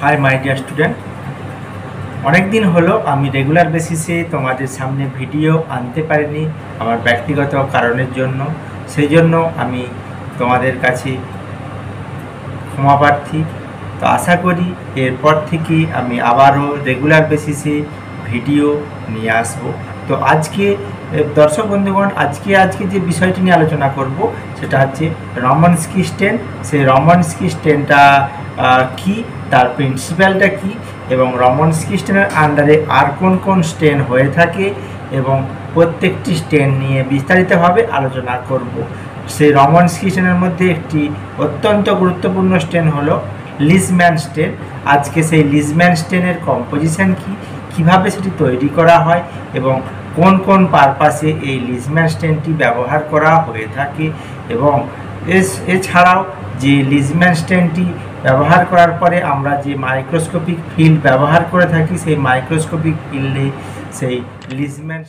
Hi my dear student, অনেক দিন হলো আমি রেগুলার বেসিসে তোমাদের সামনে ভিডিও আনতে পারিনি আমার ব্যক্তিগত কারণের জন্য। সেই জন্য আমি তোমাদের কাছে ক্ষমা প্রার্থী। তো আশা করি এরপর থেকে আমি আবারও রেগুলার বেসিসে ভিডিও নিয়ে আসবো। তো আজকে দর্শক বন্ধুগণ, আজকে যে বিষয়টি নিয়ে আলোচনা করব সেটা হচ্ছে রমনস্কি স্টেন। সেই রমনস্কি স্টেনটা কি, তার প্রিন্সিপালটা কি, এবং রমনস্কি স্টেনের আন্ডারে আর কোন কোন স্টেন হয়ে থাকে এবং প্রত্যেকটি স্টেন নিয়ে বিস্তারিতভাবে আলোচনা করব। সেই রমনস্কি স্টেনের মধ্যে একটি অত্যন্ত গুরুত্বপূর্ণ স্টেন হলো লিজম্যান স্টেন। আজকে সেই লিজম্যান স্টেনের কম্পোজিশন কি, কিভাবে সেটি তৈরি করা হয় এবং কোন কোন পারপাসে এই লিজম্যান স্টেনটি ব্যবহার করা হয়ে থাকে, এবং এছাড়াও যে লিজম্যান স্টেনটি ব্যবহার করার পরে আমরা যে মাইক্রোস্কোপিক ফিল্ড ব্যবহার করে থাকি সেই মাইক্রোস্কোপিক ফিল্ডে সেই লিজম্যান।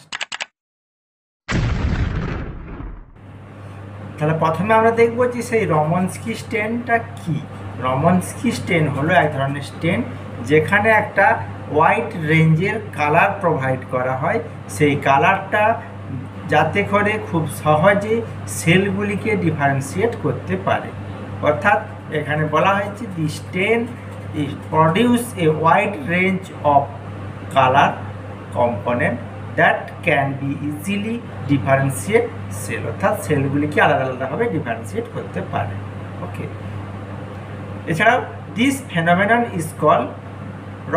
তাহলে প্রথমে আমরা দেখব যে সেই রমনস্কি স্টেনটা কি। রমনস্কি স্টেন হলো এক ধরনের স্টেন যেখানে একটা ওয়াইড রেঞ্জের কালার প্রোভাইড করা হয়, সেই কালারটা যাতে করে খুব সহজে সেলগুলিকে ডিফারেন্সিয়েট করতে পারে। অর্থাৎ এখানে বলা হয়েছে the stain produce a wide range of colour component that can be easily differentiate cell, অর্থাৎ সেলগুলিকে আলাদা আলাদাভাবে ডিফারেন্সিয়েট করতে পারে। ওকে, এছাড়াও this phenomenon is call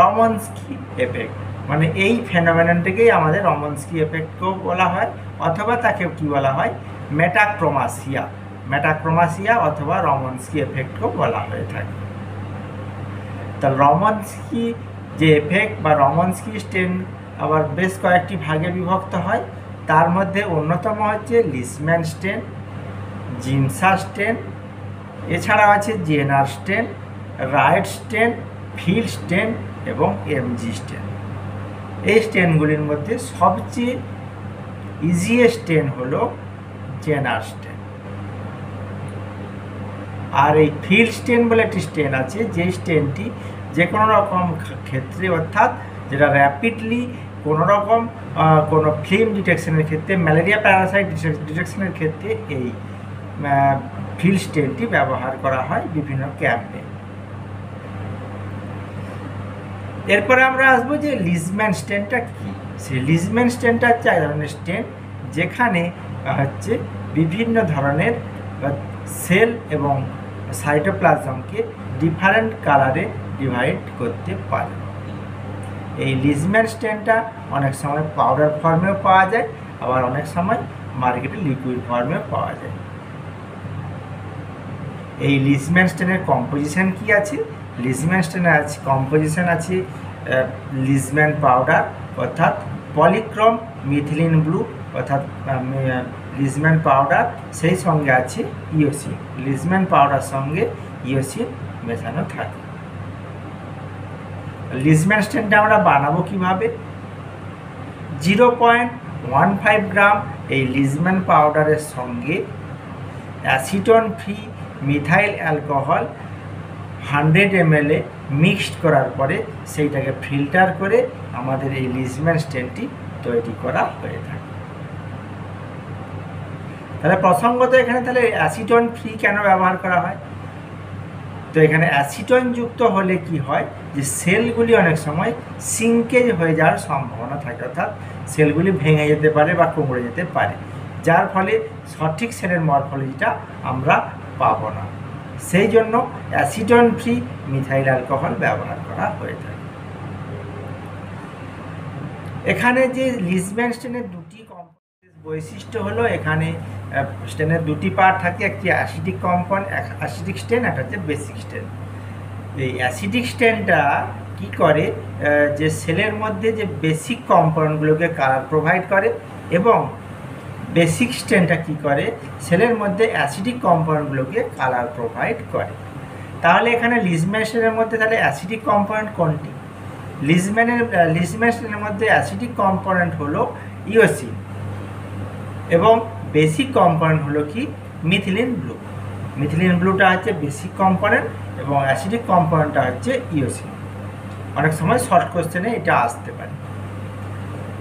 Romanowsky effect, মানে এই ফেনোমেননটাকেই আমাদের রমনস্কি এফেক্টকেও বলা হয়, অথবা তাকে কি বলা হয় মেটাক্রোমাসিয়া অথবা রমনস্কি এফেক্টকেও বলা হয়ে থাকে। তা রমনস্কি যে এফেক্ট বা রমনস্কি স্টেন আবার বেশ কয়েকটি ভাগে বিভক্ত হয়। তার মধ্যে অন্যতম হচ্ছে লিজম্যান স্টেন, জিনসা স্টেন, এছাড়াও আছে জেনার স্টেন, রাইট স্টেন, ফিল্ড স্টেন এবং এমজি স্টেন। এই স্টেনগুলির মধ্যে সবচেয়ে ইজিয়েস্ট স্টেন হলো জেনার স্টেন। আর এই ফিল্ড স্টেন বলে একটি স্টেন আছে, যে স্টেনটি যে কোনো রকম ক্ষেত্রে, অর্থাৎ যেটা র্যাপিডলি কোনো রকম কোনো ফিল্ম ডিটেকশনের ক্ষেত্রে, ম্যালেরিয়া প্যারাসাইট ডিটেকশনের ক্ষেত্রে এই ফিল্ড স্টেনটি ব্যবহার করা হয় বিভিন্ন ক্যাম্পে। এরপরে আমরা আসবো যে লিজম্যান স্টেনটা কি। সেই লিজম্যান স্টেনটা হচ্ছে এক ধরনের স্টেন যেখানে হচ্ছে বিভিন্ন ধরনের সেল এবং সাইটোপ্লাজমকে ডিফারেন্ট কালারে ডিভাইড করতে পারে। এই লিজম্যান স্টেনটা অনেক সময় পাউডার ফর্মেও পাওয়া যায়, আবার অনেক সময় মার্কেটে লিকুইড ফর্মেও পাওয়া যায়। এই লিজম্যান স্টেনের কম্পোজিশন কি আছে? লিজম্যান স্টেনের কম্পোজিশন আছে লিজম্যান পাউডার অর্থাৎ পলিক্রম মিথিলিন ব্লু অর্থাৎ লিজম্যান পাউডার, সেই সঙ্গে আছে ইওসিন। লিজম্যান পাউডার সঙ্গে ইওসিন মেশানো থাকে। লিজম্যান স্টেনটা আমরা বানাবো কিভাবে? 0.15 গ্রাম এই লিজম্যান পাউডারের সঙ্গে acetone free methyl alcohol 100 ml mixed করার পরে সেইটাকে ফিল্টার করে আমাদের এই লিজম্যান স্টেনটি তৈরি করা হয়ে থাকে। তাহলে প্রসঙ্গত এখানে তাহলে অ্যাসিটন ফ্রি কেন ব্যবহার করা হয়? তো এখানে অ্যাসিটন যুক্ত হলে কি হয়, যে সেলগুলি অনেক সময় সিঙ্কেজ হয়ে যাওয়ার সম্ভাবনা থাকে, অর্থাৎ সেলগুলি ভেঙে যেতে পারে বা কুঁকড়ে যেতে পারে, যার ফলে সঠিক সেলের মরফোলজিটা আমরা পাবো না। সেই জন্য অ্যাসিটন ফ্রি মিথাইল অ্যালকোহল ব্যবহার করা হয়ে থাকে। এখানে যে লিজম্যান স্টেনের দুটি বৈশিষ্ট্য হলো, এখানে স্টেনের দুটি পার্ট থাকে, একটি অ্যাসিডিক কম্পাউন্ড অ্যাসিডিক স্টেন, একটা হচ্ছে বেসিক স্টেন। এই অ্যাসিডিক স্টেনটা কি করে, যে সেলের মধ্যে যে বেসিক কম্পাউন্ডগুলোকে কালার প্রোভাইড করে, এবং বেসিক স্টেনটা কি করে, সেলের মধ্যে অ্যাসিডিক কম্পাউন্ডগুলোকে কালার প্রোভাইড করে। তাহলে এখানে লিজম্যান স্টেনের মধ্যে তাহলে অ্যাসিডিক কম্পাউন্ড কোনটি? লিজম্যান স্টেনের মধ্যে অ্যাসিডিক কম্পাউন্ড হলো ইওসিন, এবং বেসিক কম্পাউন্ড হলো কি মিথিলিন ব্লু। মিথিলিন ব্লুটা হচ্ছে বেসিক কম্পাউন্ড এবং অ্যাসিডিক কম্পাউন্ডটা হচ্ছে ইওসিন। অনেক সময় শর্ট কোশ্চেনে এটা আসতে পারে।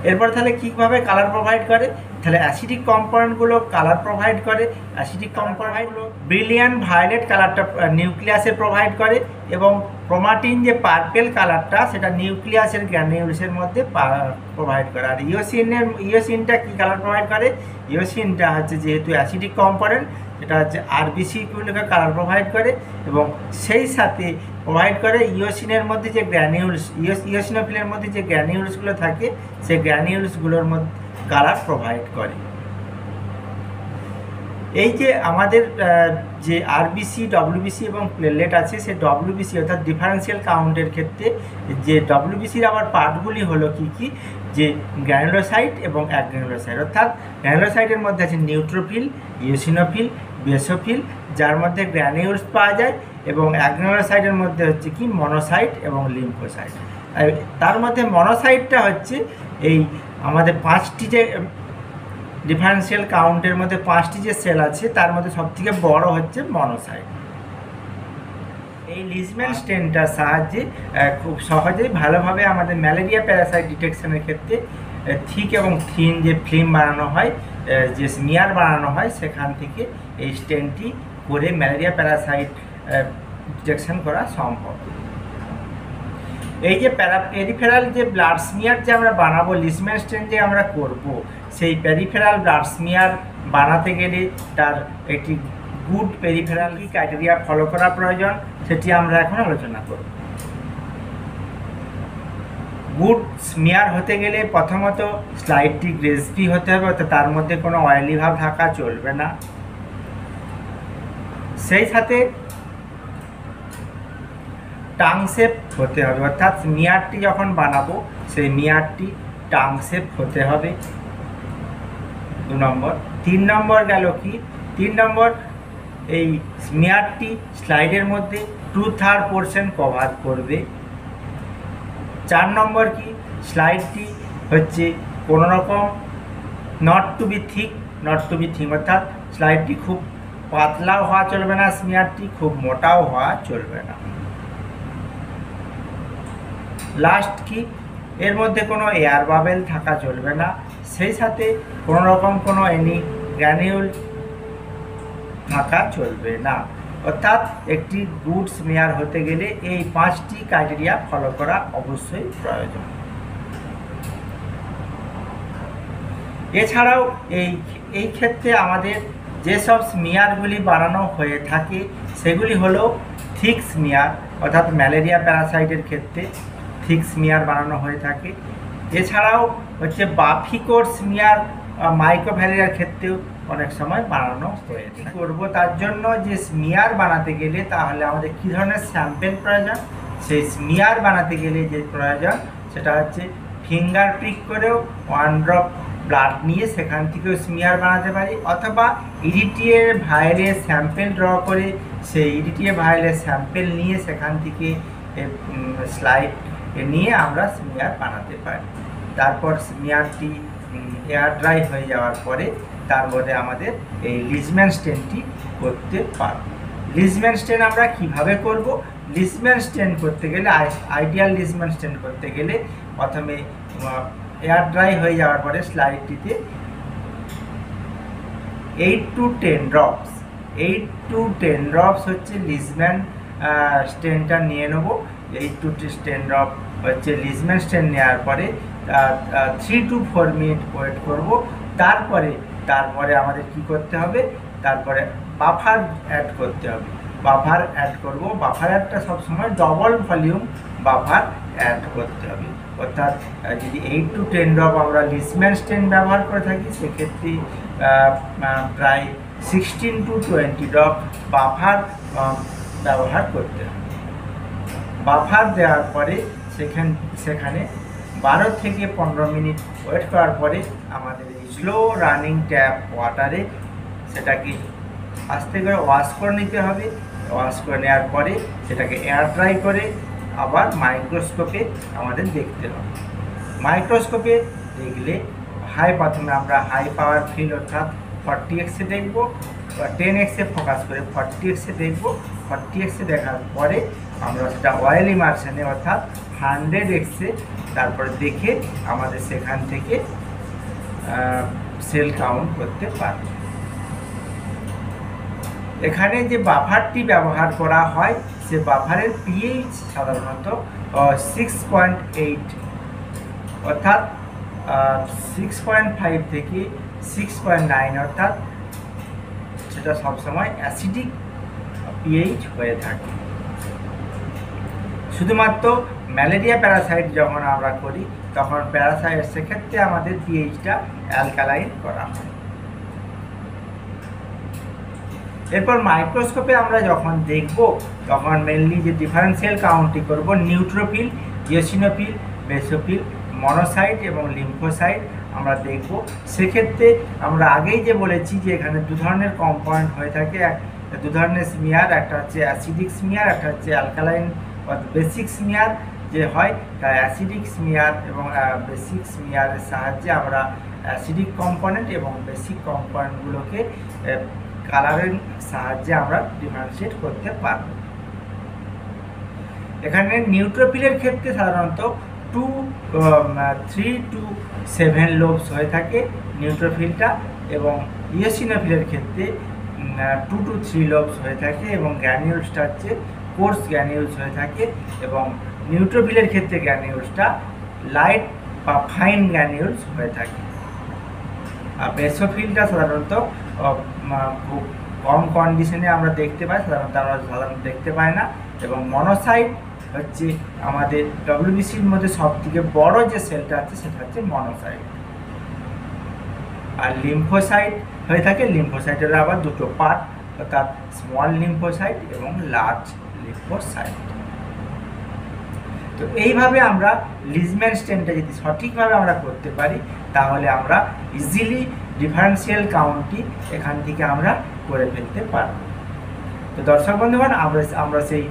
এরপর তাহলে কীভাবে কালার প্রোভাইড করে, তাহলে অ্যাসিডিক কম্পাউন্ডগুলো কালার প্রোভাইড করে। অ্যাসিডিক কম্পাউন্ডগুলো ব্রিলিয়ান্ট ভায়োলেট কালারটা নিউক্লিয়াসে প্রোভাইড করে, এবং ক্রোমাটিন যে পার্পেল কালারটা সেটা নিউক্লিয়াসের গ্র্যানিউলসের মধ্যে প্রোভাইড করে। আর ইওসিনটা কী কালার প্রোভাইড করে, ইওসিনটা হচ্ছে যেহেতু অ্যাসিডিক কম্পোনেন্ট, সেটা হচ্ছে আরবিসিগুলোকে কালার প্রোভাইড করে, এবং সেই সাথে প্রোভাইড করে ইওসিনের মধ্যে যে গ্র্যানিউলস, ইওসিনোফিলের মধ্যে যে গ্র্যানিউলসগুলো থাকে সেই গ্র্যানিউলসগুলোর মধ্যে কালার প্রোভাইড করে। এই যে আমাদের যে আরবিসি, ডব্লিউবিসি এবং প্লেটলেট আছে, সেই ডব্লিউবিসি অর্থাৎ ডিফারেন্সিয়াল কাউন্টের ক্ষেত্রে যে ডব্লিউবিসির আবার পার্টগুলি হলো কি কি, যে গ্র্যানুলোসাইট এবং অ্যাগ্রানুলোসাইট। অর্থাৎ গ্র্যানুলোসাইটের মধ্যে আছে নিউট্রোফিল, ইওসিনোফিল, বেসোফিল, যার মধ্যে গ্র্যানিউলস পাওয়া যায়, এবং অ্যাগ্রানুলোসাইটের মধ্যে হচ্ছে কি মনোসাইট এবং লিম্ফোসাইট। তার মধ্যে মনোসাইটটা হচ্ছে এই আমাদের 5টি যে ডিফারেন্সিয়াল কাউন্টের মধ্যে 5টি যে সেল আছে তার মধ্যে সবথেকে বড় হচ্ছে মনোসাইট। এই লিজম্যান স্টেনটার সাহায্যে খুব সহজেই ভালোভাবে আমাদের ম্যালেরিয়া প্যারাসাইট ডিটেকশনের ক্ষেত্রে থিক এবং থিন যে ফিল্ম বানানো হয়, যে স্মিয়ার বানানো হয়, সেখান থেকে এই স্টেনটি করে ম্যালেরিয়া প্যারাসাইট ডিটেকশন করা সম্ভব। এই যে পেরিফেরাল যে ব্লাড স্মিয়ার যে আমরা বানাবো, লিজম্যান স্টেন যে আমরা করব, সেই পেরিফেরাল ব্লাড স্মিয়ার বানাতে গেলে তার একটি গুড পেরিফেরাল ক্রাইটেরিয়া ফলো করা প্রয়োজন, সেটি আমরা এখন আলোচনা করব। গুড স্মিয়ার হতে গেলে প্রথমত স্লাইডটি গ্রেসপি হতে হবে, অর্থাৎ তার মধ্যে কোনো অয়েলি ভাব থাকা চলবে না। সেই সাথে টাং শেপ হতে হবে, অর্থাৎ স্মিয়ারটি যখন বানাবো সেই স্মিয়ারটি টাং শেপ হতে হবে। 2 নম্বর। 3 নম্বর গেল কি, 3 নম্বর এই স্মিয়ারটি স্লাইডের মধ্যে 2/3 পোর্শন কভার করবে। 4 নম্বর কি, স্লাইডটি হচ্ছে কোনো রকম নট টু বি থিক, অর্থাৎ স্লাইডটি খুব পাতলাও হওয়া চলবে না, স্মিয়ারটি খুব মোটাও হওয়া চলবে না। লাস্ট কি, এর মধ্যে কোনো এয়ার বাবেল থাকা চলবে না, সেই সাথে কোনো রকম কোনো এনি গ্র্যানিউল থাকা চলবে না। অর্থাৎ একটি গুড স্মিয়ার হতে গেলে এই 5টি ক্রাইটেরিয়া ফলো করা অবশ্যই প্রয়োজন। এছাড়াও এই ক্ষেত্রে আমাদের যেসব স্মিয়ারগুলি বানানো হয়ে থাকে সেগুলি হলো থিক স্মিয়ার, অর্থাৎ ম্যালেরিয়া প্যারাসাইটের ক্ষেত্রে থিক স্মিয়ার বানানো হয়ে থাকে। এছাড়াও হচ্ছে বাফিকোর স্মিয়ার মাইক্রোভ্যালিয়ার ক্ষেত্রেও অনেক সময় বানানো হয়ে থাকে। করবো তার জন্য যে স্মিয়ার বানাতে গেলে তাহলে আমাদের কী ধরনের স্যাম্পেল প্রয়োজন, সেই স্মিয়ার বানাতে গেলে যে প্রয়োজন সেটা হচ্ছে ফিঙ্গার প্রিক করেও 1 ড্রপ ব্লাড নিয়ে সেখান থেকেও স্মিয়ার বানাতে পারি, অথবা ইডিটিএ ভাইরালের স্যাম্পেল ড্র করে সেই ইডিটিএ ভাইরালের স্যাম্পেল নিয়ে সেখান থেকে স্লাইড নিয়ে আমরা স্মিয়ার বানাতে পারি। তারপর স্মিয়ারটি এয়ার ড্রাই হয়ে যাওয়ার পরে তার মধ্যে আমাদের এই লিজম্যান স্টেনটি করতে পারব। লিজম্যান স্টেন আমরা কিভাবে করব, লিজম্যান স্টেন করতে গেলে, আইডিয়াল লিজম্যান স্টেন করতে গেলে প্রথমে এয়ার ড্রাই হয়ে যাওয়ার পরে স্লাইডটিতে 8 to 10 ড্রপস, 8 to 10 ড্রপস হচ্ছে লিজম্যান স্টেনটা নিয়ে নেব। 8 to 10 ড্রপ হচ্ছে লিজম্যান স্টেন নেওয়ার পরে 3 to 4 মিনিট ওয়েট করব। তারপরে আমাদের কি করতে হবে, তারপরে বাফার অ্যাড করতে হবে। বাফার অ্যাড করব, বাফার অ্যাডটা সবসময় ডবল ভলিউম বাফার অ্যাড করতে হবে। অর্থাৎ যদি 8 to 10 ড্রপ আমরা লিজম্যান স্টেন ব্যবহার করে থাকি সেক্ষেত্রে প্রায় 16 to 20 ড্রপ বাফার ব্যবহার করতে হবে। বাফার দেওয়ার পরে সেখানে 12 থেকে 15 মিনিট ওয়েট করার পরে আমাদের এই স্লো রানিং ট্যাপ ওয়াটারে সেটাকে আস্তে করে ওয়াশ করে নিতে হবে। ওয়াশ করে নেওয়ার পরে সেটাকে এয়ার ড্রাই করে আবার মাইক্রোস্কোপে আমাদের দেখতে হবে। মাইক্রোস্কোপে দেখলে প্রথমে আমরা হাই পাওয়ার ফিল্ড অর্থাৎ 40x দেখব, 10x ফোকাস করে 40x দেখব, 40x দেখার পরে আমরা সেটা অয়েল ইমার্শনে অর্থাৎ 100x তারপরে দেখে আমাদের সেখান থেকে সেল কাউন্ট করতে পারব। এখানে যে বাফারটি ব্যবহার করা হয় সে বাফারের পিএইচ সাধারণত 6.8 অর্থাৎ 6.5 থেকে 6.9 অর্থাৎ সেটা সবসময় অ্যাসিডিক পিএইচ হয়ে থাকে। শুধুমাত্র ম্যালেরিয়া প্যারাসাইট যখন আমরা করি তখন প্যারাসাইট সেক্ষেত্রে আমাদের পিএইচটা অ্যালকালাইন করা হয়। এরপর মাইক্রোস্কোপে আমরা যখন দেখব তখন মেনলি যে ডিফারেন্সিয়াল কাউন্টটি করব নিউট্রোফিল, ইওসিনোফিল, বেসোফিল, মনোসাইট এবং লিম্ফোসাইট আমরা দেখব। সেক্ষেত্রে আমরা আগেই যে বলেছি যে এখানে দু ধরনের কম্পাউন্ড হয়ে থাকে, দু ধরনের স্মিয়ার, একটা হচ্ছে অ্যাসিডিক স্মিয়ার, একটা হচ্ছে অ্যালকালাইন বেসিক স্মিয়ার যে হয়। তাই অ্যাসিডিক স্মিয়ার এবং বেসিক স্মিয়ারের সাহায্যে আমরা অ্যাসিডিক কম্পোনেন্ট এবং বেসিক কম্পোনেন্টগুলোকে কালারের সাহায্যে আমরা ডিফারেন্সিয়েট করতে পারব। এখানে নিউট্রোফিলের ক্ষেত্রে সাধারণত 3 to 7 লোবস হয়ে থাকে নিউট্রোফিলটা, এবং ইওসিনোফিলের ক্ষেত্রে 2 to 3 লোবস হয়ে থাকে এবং গ্র্যানিউলসটা হচ্ছে কোর্স গ্র্যানিউলস হয়ে থাকে, এবং নিউট্রোফিলের ক্ষেত্রে গ্র্যানিউলসটা লাইট বা ফাইন গ্র্যানিউলস হয়ে থাকে। আর বেসোফিলটা সাধারণত খুব কম কন্ডিশনে আমরা দেখতে পাই, সাধারণত দেখতে পাই না। এবং মনোসাইট হচ্ছে আমাদের ডব্লিউবিসির মধ্যে সবথেকে বড় যে সেলটা আছে সেটা হচ্ছে মনোসাইট। আর লিম্ফোসাইট হয়ে থাকে, লিম্ফোসাইটের আবার দুটো পার্ট অর্থাৎ স্মল লিম্ফোসাইট এবং লার্জ লিম্ফোসাইট। তো এইভাবে আমরা লিজম্যান স্টেনটা যদি সঠিকভাবে আমরা করতে পারি তাহলে আমরা ইজিলি ডিফারেন্সিয়াল কাউন্টটি এখান থেকে আমরা করে ফেলতে পারব। তো দর্শক বন্ধুগণ, আমরা সেই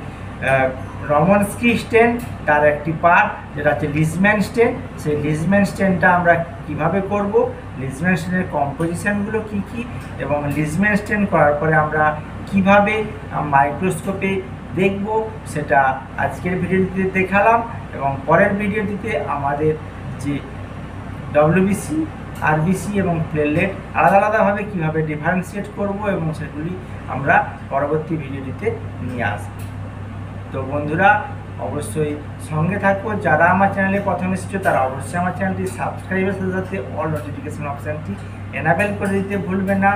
রমনস্কি স্টেন তার একটি পার্ট যেটা হচ্ছে লিজম্যান স্টেন, সেই লিজম্যান স্টেনটা আমরা কিভাবে করব, লিজম্যান স্টেনের কম্পোজিশনগুলো কি কি, এবং লিজম্যান স্টেন করার পরে আমরা কিভাবে মাইক্রোস্কোপে দেখব সেটা আজকের ভিডিওটিতে দেখালাম। এবং পরের ভিডিওটিতে আমাদের যে ডব্লিউবিসি, আরবিসি এবং প্লেটলেট আলাদা আলাদাভাবে কীভাবে ডিফারেন্সিয়েট করব এবং সেগুলি আমরা পরবর্তী ভিডিওটিতে নিয়ে আসব। তো বন্ধুরা অবশ্যই সঙ্গে থাকবো। যারা আমার চ্যানেলে প্রথম এসেছো তারা অবশ্যই আমার চ্যানেলটি সাবস্ক্রাইবের সাথে সাথে অল নোটিফিকেশন অপশানটি এনাবেল করে দিতে ভুলবেন না।